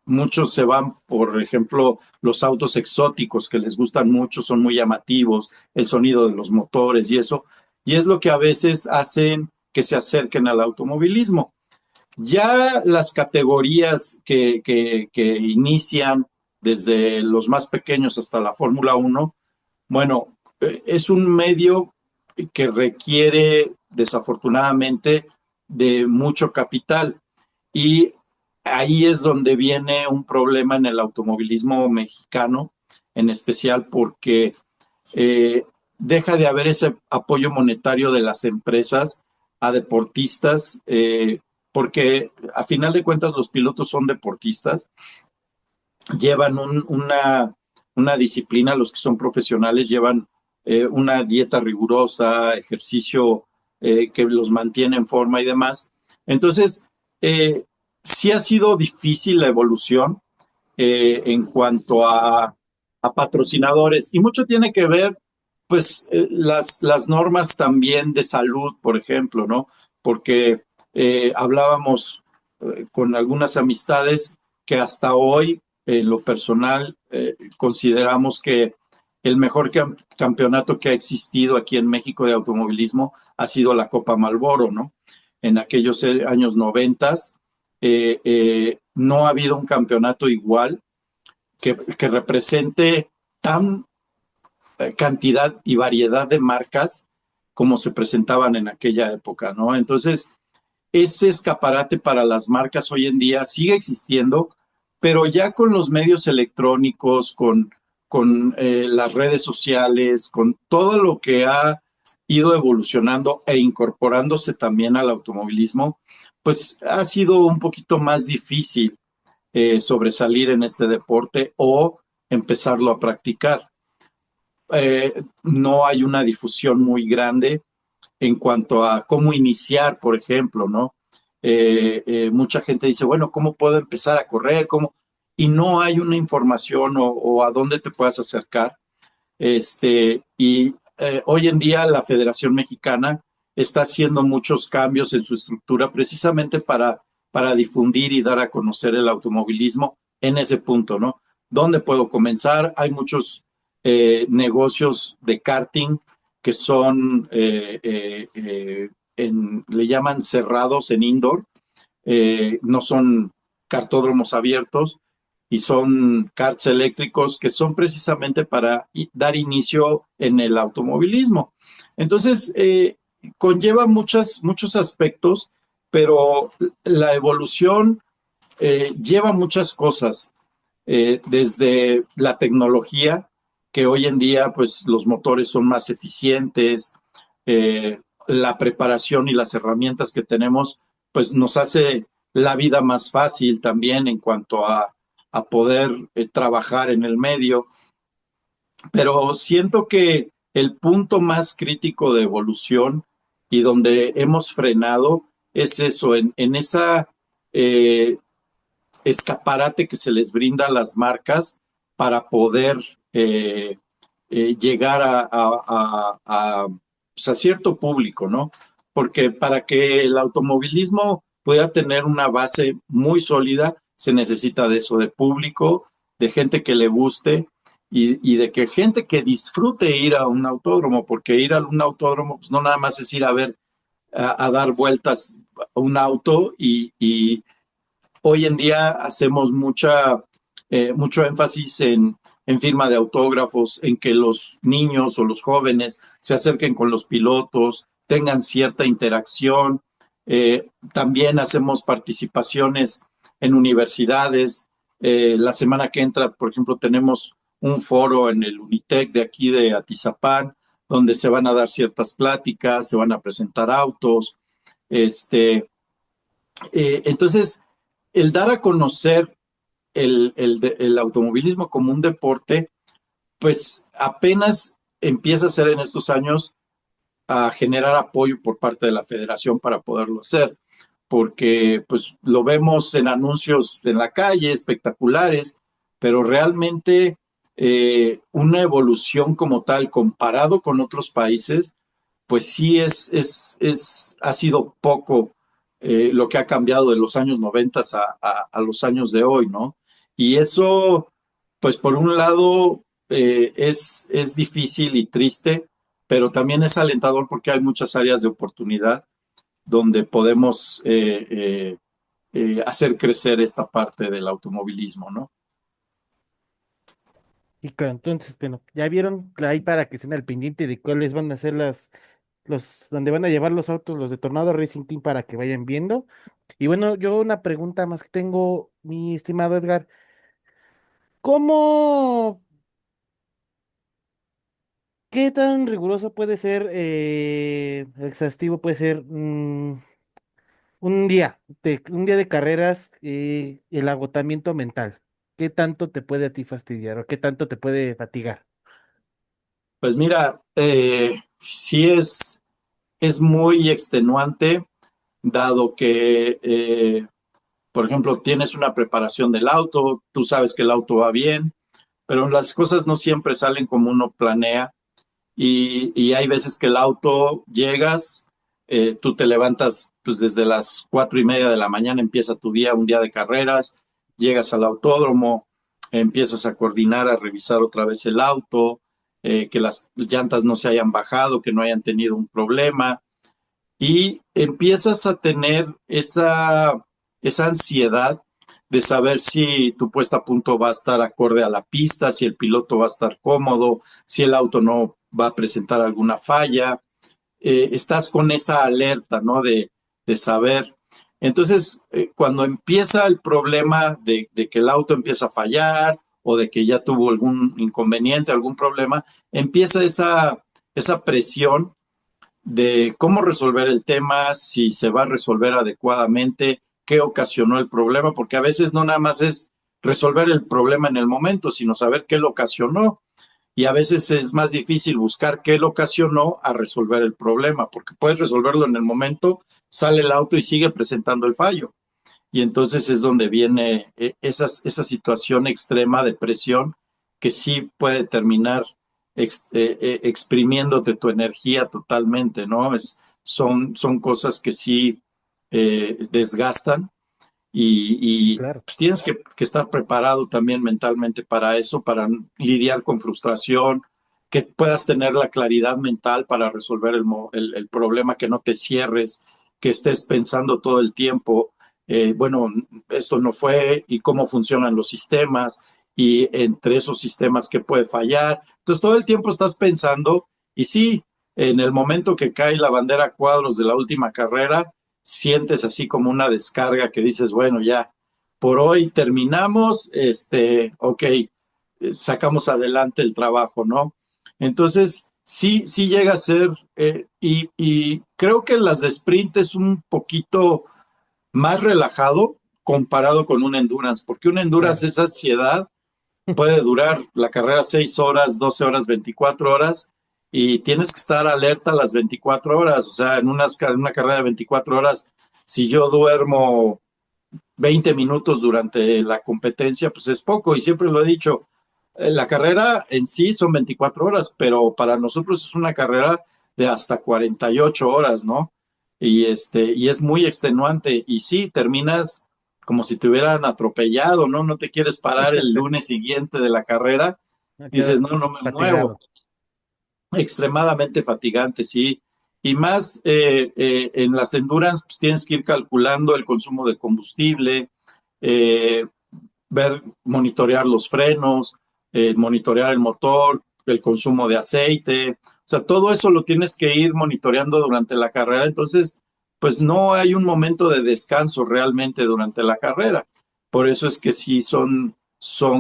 muchos se van, por ejemplo, los autos exóticos que les gustan mucho, son muy llamativos, el sonido de los motores y eso, y es lo que a veces hacen que se acerquen al automovilismo. Ya las categorías que inician desde los más pequeños hasta la Fórmula Uno, bueno, es un medio que requiere desafortunadamente de mucho capital y ahí es donde viene un problema en el automovilismo mexicano, en especial porque eh, deja de haber ese apoyo monetario de las empresas a deportistas, porque a final de cuentas los pilotos son deportistas, llevan una disciplina, los que son profesionales llevan una dieta rigurosa, ejercicio que los mantiene en forma y demás. Entonces, sí ha sido difícil la evolución en cuanto a patrocinadores y mucho tiene que ver pues las normas también de salud, por ejemplo, ¿no? Porque hablábamos con algunas amistades que hasta hoy, en lo personal, consideramos que el mejor campeonato que ha existido aquí en México de automovilismo ha sido la Copa Marlboro, ¿no? En aquellos años noventas, no ha habido un campeonato igual que represente tan cantidad y variedad de marcas como se presentaban en aquella época, ¿no? Entonces, ese escaparate para las marcas hoy en día sigue existiendo, pero ya con los medios electrónicos, con las redes sociales, con todo lo que ha ido evolucionando e incorporándose también al automovilismo, pues ha sido un poquito más difícil sobresalir en este deporte o empezarlo a practicar. No hay una difusión muy grande en cuanto a cómo iniciar, por ejemplo, ¿no? Mucha gente dice, bueno, ¿cómo puedo empezar a correr? ¿Cómo? Y no hay una información o a dónde te puedas acercar. Hoy en día la Federación Mexicana está haciendo muchos cambios en su estructura precisamente para difundir y dar a conocer el automovilismo en ese punto, ¿no? ¿Dónde puedo comenzar? Hay muchos negocios de karting que son, le llaman cerrados en indoor, no son cartódromos abiertos y son karts eléctricos que son precisamente para dar inicio en el automovilismo. Entonces, conlleva muchos aspectos, pero la evolución lleva muchas cosas, desde la tecnología, que hoy en día pues los motores son más eficientes, la preparación y las herramientas que tenemos pues nos hace la vida más fácil también en cuanto a poder trabajar en el medio, pero siento que el punto más crítico de evolución y donde hemos frenado es eso, en esa eh, escaparate que se les brinda a las marcas para poder llegar pues, a cierto público, ¿no? Porque para que el automovilismo pueda tener una base muy sólida, se necesita de eso, de público, de gente que le guste y de que gente que disfrute ir a un autódromo, porque ir a un autódromo pues no nada más es ir a ver, a dar vueltas a un auto y hoy en día hacemos mucho énfasis en firma de autógrafos, en que los niños o los jóvenes se acerquen con los pilotos, tengan cierta interacción. También hacemos participaciones en universidades. La semana que entra, por ejemplo, tenemos un foro en el Unitec de aquí de Atizapán, donde se van a dar ciertas pláticas, se van a presentar autos. Este, entonces, el dar a conocer el automovilismo como un deporte, pues apenas empieza a ser en estos años a generar apoyo por parte de la federación para poderlo hacer, porque pues lo vemos en anuncios en la calle, espectaculares, pero realmente una evolución como tal comparado con otros países, pues sí ha sido poco lo que ha cambiado de los años 90 a los años de hoy, ¿no? Y eso, pues por un lado, es difícil y triste, pero también es alentador porque hay muchas áreas de oportunidad donde podemos hacer crecer esta parte del automovilismo, ¿no? Y claro, entonces, bueno, ya vieron ahí para que estén al pendiente de cuáles van a ser donde van a llevar los autos, los de Tornado Racing Team para que vayan viendo. Y bueno, yo una pregunta más que tengo, mi estimado Edgar, ¿cómo, qué tan riguroso puede ser, exhaustivo puede ser un día de carreras, el agotamiento mental? ¿Qué tanto te puede a ti fastidiar o qué tanto te puede fatigar? Pues mira, sí es muy extenuante, dado que, por ejemplo, tienes una preparación del auto, tú sabes que el auto va bien, pero las cosas no siempre salen como uno planea y hay veces que el auto llegas, tú te levantas pues desde las 4:30 de la mañana, empieza tu día, un día de carreras, llegas al autódromo, empiezas a coordinar, a revisar otra vez el auto, que las llantas no se hayan bajado, que no hayan tenido un problema y empiezas a tener esa ansiedad de saber si tu puesta a punto va a estar acorde a la pista, si el piloto va a estar cómodo, si el auto no va a presentar alguna falla. Estás con esa alerta, ¿no? De saber. Entonces, cuando empieza el problema de que el auto empieza a fallar o de que ya tuvo algún inconveniente, algún problema, empieza esa presión de cómo resolver el tema, si se va a resolver adecuadamente, qué ocasionó el problema, porque a veces no nada más es resolver el problema en el momento, sino saber qué lo ocasionó. Y a veces es más difícil buscar qué lo ocasionó a resolver el problema, porque puedes resolverlo en el momento, sale el auto y sigue presentando el fallo. Y entonces es donde viene esa situación extrema de presión que sí puede terminar exprimiéndote tu energía totalmente, ¿no? Son cosas que sí desgastan Claro. pues tienes que estar preparado también mentalmente para eso, para lidiar con frustración, que puedas tener la claridad mental para resolver el problema, que no te cierres, que estés pensando todo el tiempo bueno, esto no fue y cómo funcionan los sistemas y entre esos sistemas qué puede fallar. Entonces todo el tiempo estás pensando y sí, en el momento que cae la bandera a cuadros de la última carrera, sientes así como una descarga que dices, bueno, ya, por hoy terminamos, ok, sacamos adelante el trabajo, ¿no? Entonces, sí, sí llega a ser, y creo que las de sprint es un poquito más relajado comparado con un endurance, porque un endurance Claro. es ansiedad, puede durar la carrera 6 horas, 12 horas, 24 horas, y tienes que estar alerta las 24 horas, o sea, en una carrera de 24 horas, si yo duermo 20 minutos durante la competencia, pues es poco, y siempre lo he dicho, la carrera en sí son 24 horas, pero para nosotros es una carrera de hasta 48 horas, ¿no? Y es muy extenuante. Y sí, terminas como si te hubieran atropellado, ¿no? No te quieres parar el lunes siguiente de la carrera. Dices, Quedas no, no me muevo. fatigado. Extremadamente fatigante, sí. Y más en las endurance, pues tienes que ir calculando el consumo de combustible, eh, monitorear los frenos, monitorear el motor, el consumo de aceite. O sea, todo eso lo tienes que ir monitoreando durante la carrera. Entonces, pues no hay un momento de descanso realmente durante la carrera. Por eso es que sí son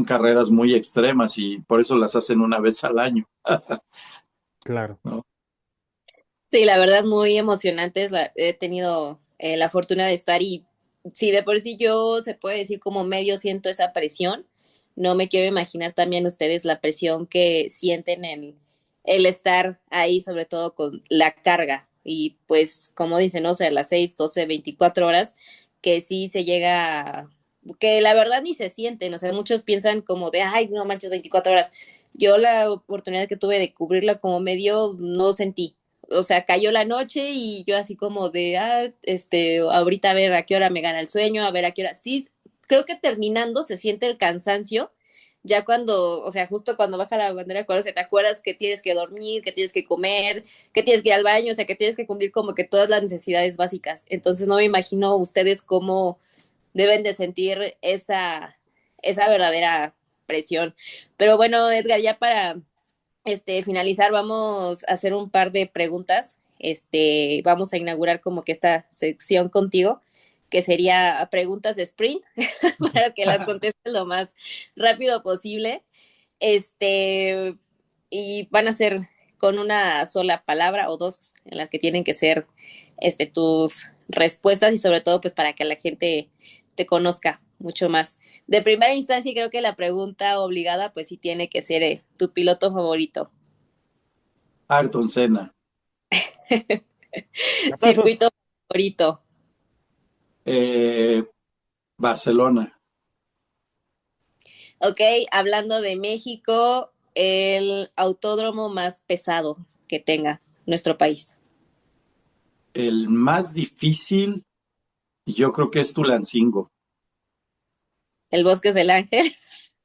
carreras muy extremas y por eso las hacen una vez al año, Claro. ¿no? Sí, la verdad, muy emocionantes. He tenido la fortuna de estar y sí, de por sí yo se puede decir como medio siento esa presión. No me quiero imaginar también ustedes la presión que sienten en el estar ahí, sobre todo con la carga. Y pues, como dicen, ¿no? O sea, las 6, 12, 24 horas, que sí se llega, que la verdad ni se sienten. O sea, muchos piensan como de, ay, no manches, 24 horas. Yo la oportunidad que tuve de cubrirla como medio, no sentí, o sea, cayó la noche y yo así como de, ahorita a ver a qué hora me gana el sueño, a ver a qué hora. Sí, creo que terminando se siente el cansancio, ya cuando, o sea, justo cuando baja la bandera de cuadros, te acuerdas que tienes que dormir, que tienes que comer, que tienes que ir al baño, o sea, que tienes que cumplir como que todas las necesidades básicas. Entonces no me imagino ustedes cómo deben de sentir esa verdadera presión. Pero bueno, Edgar, ya para finalizar, vamos a hacer un par de preguntas. Vamos a inaugurar como que esta sección contigo, que sería preguntas de sprint, para que las contestes lo más rápido posible. Este, y van a ser con una sola palabra o dos en las que tienen que ser tus respuestas y sobre todo pues para que la gente te conozca mucho más. De primera instancia creo que la pregunta obligada pues sí tiene que ser tu piloto favorito. Ayrton Senna, Aplausos. Circuito favorito. eh, Barcelona, Ok, hablando de México, el autódromo más pesado que tenga nuestro país. el más difícil, yo creo que es Tulancingo. El Bosques del Ángel.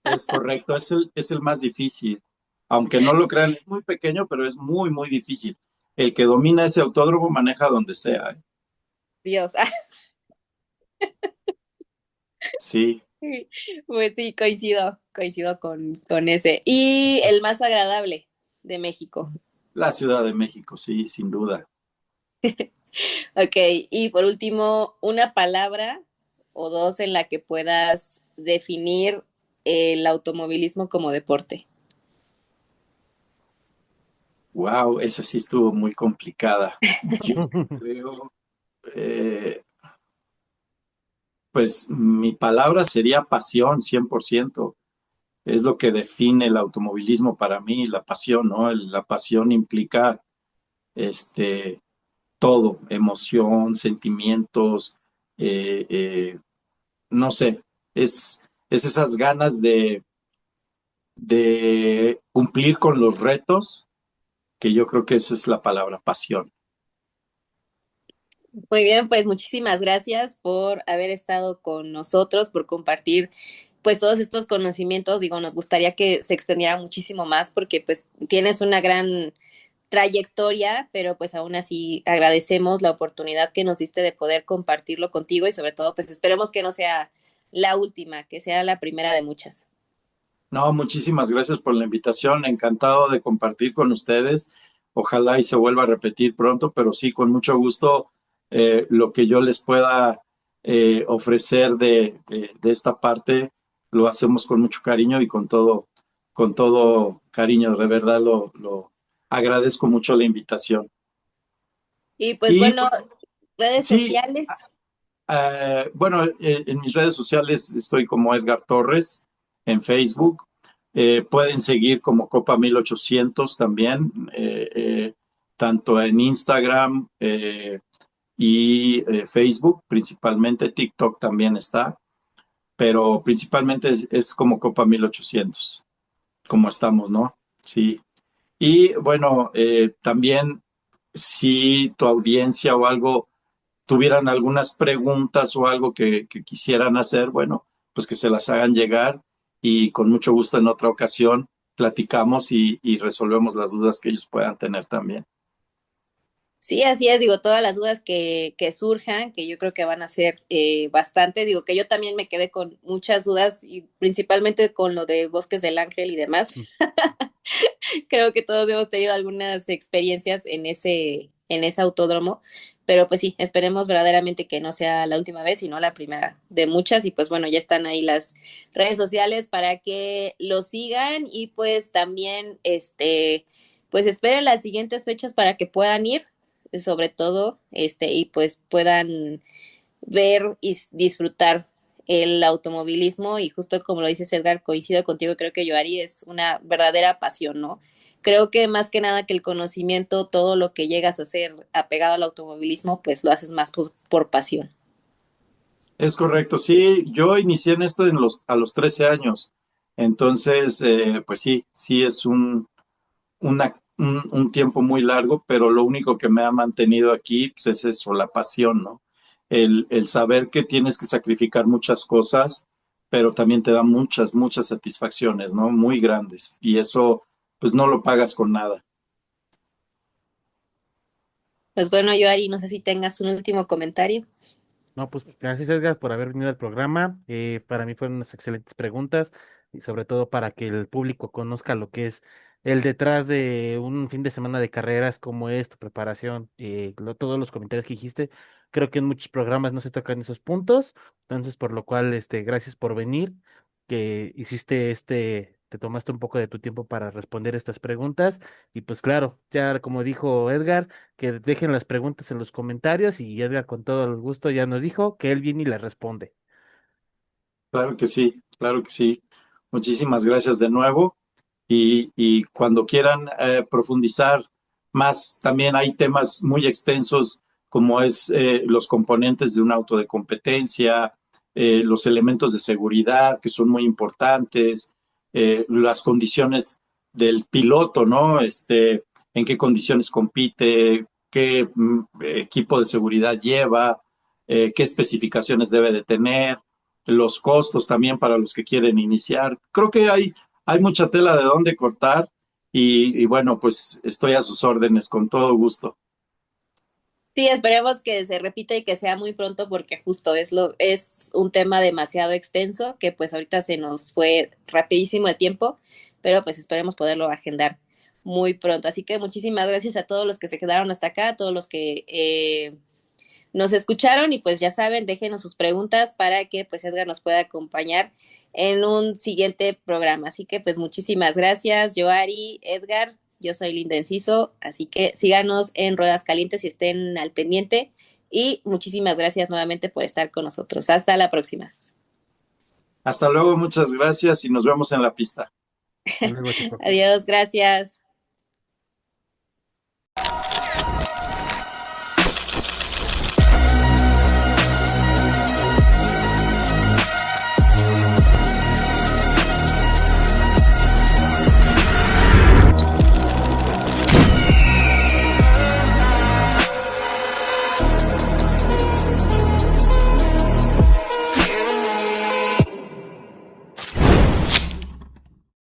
Es correcto, es el más difícil. Aunque no lo crean, es muy pequeño, pero es muy, muy difícil. El que domina ese autódromo maneja donde sea, ¿eh? Dios. Sí, Pues sí, coincido con ese. Y el más agradable de México. la Ciudad de México, sí, sin duda. Ok, y por último, una palabra o dos en la que puedas definir el automovilismo como deporte. Wow, esa sí estuvo muy complicada. Yo creo, eh, pues mi palabra sería pasión, 100%. Es lo que define el automovilismo para mí, la pasión, ¿no? La pasión implica, este, todo, emoción, sentimientos, eh, eh, no sé, es esas ganas de cumplir con los retos, que yo creo que esa es la palabra, pasión. Muy bien, pues muchísimas gracias por haber estado con nosotros, por compartir pues todos estos conocimientos. Digo, nos gustaría que se extendiera muchísimo más porque pues tienes una gran trayectoria, pero pues aún así agradecemos la oportunidad que nos diste de poder compartirlo contigo y sobre todo pues esperemos que no sea la última, que sea la primera de muchas. No, muchísimas gracias por la invitación. Encantado de compartir con ustedes. Ojalá y se vuelva a repetir pronto, pero sí, con mucho gusto, lo que yo les pueda ofrecer de esta parte, lo hacemos con mucho cariño y con todo cariño. De verdad lo agradezco mucho la invitación. Y pues Y bueno, redes sí, sociales. bueno, en mis redes sociales estoy como Edgar Torres en Facebook. Pueden seguir como Copa 1800 también, tanto en Instagram y Facebook, principalmente TikTok también está, pero principalmente es como Copa 1800, como estamos, ¿no? Sí. Y bueno, también si tu audiencia o algo tuvieran algunas preguntas o algo que quisieran hacer, bueno, pues que se las hagan llegar y con mucho gusto en otra ocasión platicamos y resolvemos las dudas que ellos puedan tener también. Sí, así es, digo, todas las dudas que surjan, que yo creo que van a ser bastante, digo que yo también me quedé con muchas dudas y principalmente con lo de Bosques del Ángel y demás. Mm. Creo que todos hemos tenido algunas experiencias en ese autódromo, pero pues sí, esperemos verdaderamente que no sea la última vez, sino la primera de muchas. Y pues bueno, ya están ahí las redes sociales para que lo sigan y pues también pues esperen las siguientes fechas para que puedan ir, sobre todo, y pues puedan ver y disfrutar el automovilismo y justo como lo dices Edgar, coincido contigo, creo que Yoari es una verdadera pasión, ¿no? Creo que más que nada que el conocimiento, todo lo que llegas a hacer apegado al automovilismo, pues lo haces más por pasión. Es correcto, sí, yo inicié en esto a los 13 años, entonces, pues sí, sí es un tiempo muy largo, pero lo único que me ha mantenido aquí pues es eso, la pasión, ¿no? El saber que tienes que sacrificar muchas cosas, pero también te da muchas satisfacciones, ¿no? Muy grandes. Y eso, pues no lo pagas con nada. Pues bueno, Yoari, no sé si tengas un último comentario. No, pues gracias Edgar por haber venido al programa. Para mí fueron unas excelentes preguntas y sobre todo para que el público conozca lo que es el detrás de un fin de semana de carreras, cómo es tu preparación, todos los comentarios que dijiste. Creo que en muchos programas no se tocan esos puntos, entonces por lo cual, gracias por venir, que hiciste te tomaste un poco de tu tiempo para responder estas preguntas y pues claro, ya como dijo Edgar, que dejen las preguntas en los comentarios y Edgar con todo el gusto ya nos dijo que él viene y les responde. Claro que sí, claro que sí. Muchísimas gracias de nuevo. Y cuando quieran profundizar más, también hay temas muy extensos como es los componentes de un auto de competencia, los elementos de seguridad que son muy importantes, las condiciones del piloto, ¿no? En qué condiciones compite, qué equipo de seguridad lleva, qué especificaciones debe de tener, los costos también para los que quieren iniciar. Creo que hay mucha tela de dónde cortar y bueno, pues estoy a sus órdenes con todo gusto. Sí, esperemos que se repita y que sea muy pronto porque justo es un tema demasiado extenso que pues ahorita se nos fue rapidísimo el tiempo, pero pues esperemos poderlo agendar muy pronto. Así que muchísimas gracias a todos los que se quedaron hasta acá, a todos los que nos escucharon y pues ya saben, déjenos sus preguntas para que pues Edgar nos pueda acompañar en un siguiente programa. Así que pues muchísimas gracias, Joari, Edgar. Yo soy Linda Enciso, así que síganos en Ruedas Calientes y estén al pendiente. Y muchísimas gracias nuevamente por estar con nosotros. Hasta la próxima. Hasta luego, muchas gracias y nos vemos en la pista. Hasta luego, chicos. Adiós, gracias.